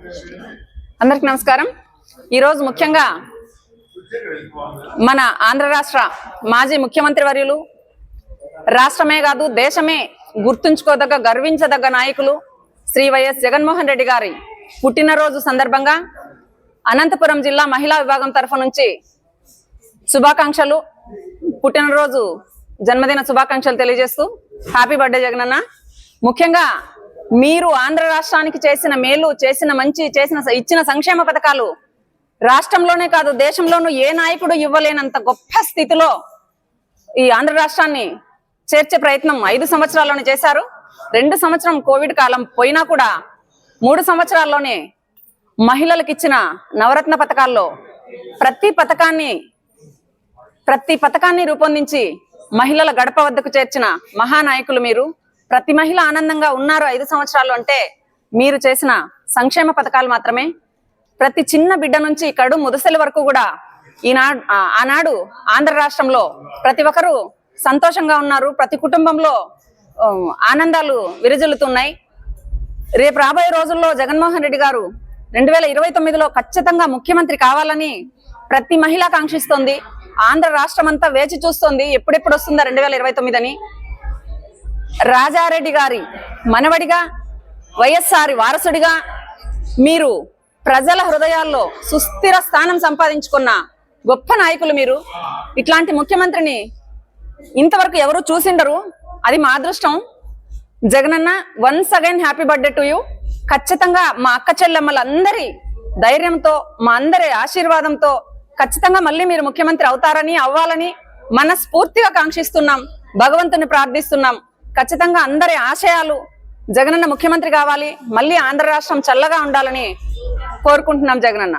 అందరికి నమస్కారం। ఈ రోజు ముఖ్యంగా మన ఆంధ్ర రాష్ట్ర మాజీ ముఖ్యమంత్రి వర్యులు రాష్ట్రమే కాదు దేశమే గుర్తుంచుకోదగ్గ గర్వించదగ్గ నాయకులు శ్రీ వైఎస్ జగన్మోహన్ రెడ్డి గారి పుట్టినరోజు సందర్భంగా అనంతపురం జిల్లా మహిళా విభాగం తరఫు నుంచి శుభాకాంక్షలు, పుట్టినరోజు జన్మదిన శుభాకాంక్షలు తెలియజేస్తూ హ్యాపీ బర్త్డే జగనన్న। ముఖ్యంగా మీరు ఆంధ్ర రాష్ట్రానికి చేసిన మేలు, చేసిన మంచి, ఇచ్చిన సంక్షేమ పథకాలు రాష్ట్రంలోనే కాదు దేశంలోనూ ఏ నాయకుడు ఇవ్వలేనంత గొప్ప స్థితిలో ఈ ఆంధ్ర రాష్ట్రాన్ని చేర్చే ప్రయత్నం 5 సంవత్సరాల్లోనే చేశారు। 2 సంవత్సరం కోవిడ్ కాలం పోయినా కూడా 3 సంవత్సరాల్లోనే మహిళలకు ఇచ్చిన నవరత్న పథకాల్లో ప్రతి పథకాన్ని రూపొందించి మహిళల గడప వద్దకు చేర్చిన మహానాయకులు మీరు। ప్రతి మహిళ ఆనందంగా ఉన్నారు 5 సంవత్సరాలు అంటే మీరు చేసిన సంక్షేమ పథకాలు మాత్రమే। ప్రతి చిన్న బిడ్డ నుంచి కడు ముదసలి వరకు కూడా ఆనాడు ఆంధ్ర రాష్ట్రంలో ప్రతి ఒక్కరూ సంతోషంగా ఉన్నారు। ప్రతి కుటుంబంలో ఆనందాలు విరజిల్లుతున్నాయి। రేపు రాబోయే రోజుల్లో జగన్మోహన్ రెడ్డి గారు 2029లో ఖచ్చితంగా ముఖ్యమంత్రి కావాలని ప్రతి మహిళ కాంక్షిస్తోంది। ఆంధ్ర రాష్ట్రం అంతా వేచి చూస్తోంది ఎప్పుడెప్పుడు వస్తుందా 2029 అని। రాజారెడ్డి గారి మనవడిగా, వైఎస్ఆర్ వారసుడిగా మీరు ప్రజల హృదయాల్లో సుస్థిర స్థానం సంపాదించుకున్న గొప్ప నాయకులు మీరు। ఇట్లాంటి ముఖ్యమంత్రిని ఇంతవరకు ఎవరు చూసిండరు, అది మా అదృష్టం। Jagananna, once again happy birthday to you. ఖచ్చితంగా మా అక్క చెల్లెమ్మలందరి ధైర్యంతో, మా అందరి ఆశీర్వాదంతో ఖచ్చితంగా మళ్ళీ మీరు ముఖ్యమంత్రి అవుతారని, అవ్వాలని మనస్ఫూర్తిగా కాంక్షిస్తున్నాం, భగవంతుని ప్రార్థిస్తున్నాం। ఖచ్చితంగా అందరి ఆశయాలు జగనన్న ముఖ్యమంత్రి కావాలి, మళ్ళీ ఆంధ్ర రాష్ట్రం చల్లగా ఉండాలని కోరుకుంటున్నాం జగనన్న।